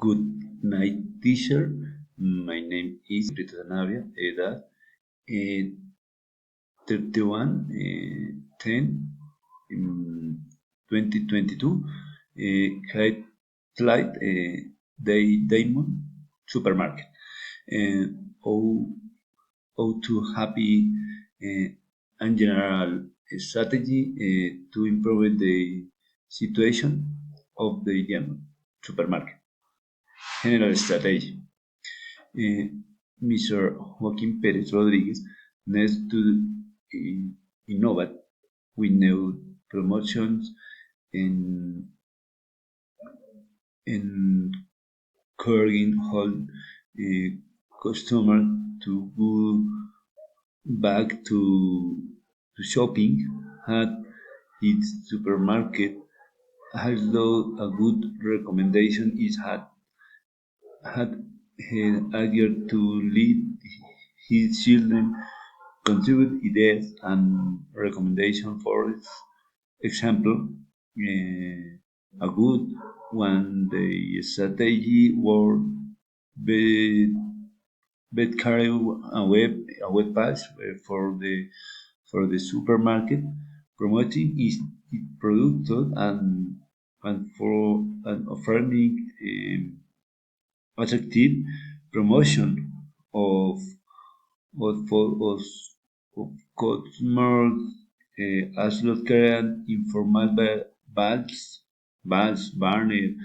Good night, teacher. My name is Rita Zanavia, edad 31, 10, 2022. Highlight Day Diamond Supermarket. Uh, oh, to happy uh, and general strategy to improve the situation of the Diamond Supermarket. General strategy. uh, Mr. Joaquin Perez Rodriguez needs to innovate with new promotions and encouraging all customers to go back to shopping at its supermarket. Although a good recommendation is had argued to lead his children contribute ideas and recommendations. For example, a good one the strategy would be, carry a web page for the supermarket promoting its product and offering attractive promotion of of of customers as local and informal balls barney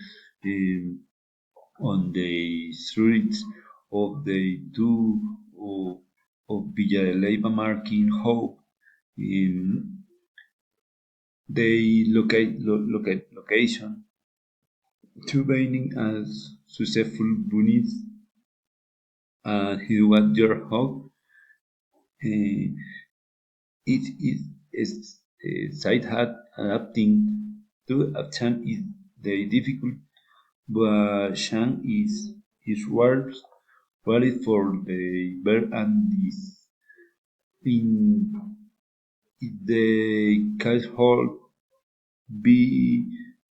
on the streets of the two of Villa de Leyva marking Hope. They locate location to being as successful bunnies his what your hope. It is side hat adapting to Uptown is very difficult, but Shang is words valid for the bear and this in the case hall be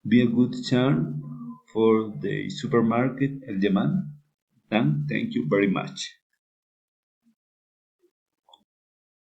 be a good charm for the supermarket El Yaman. Thank you very much.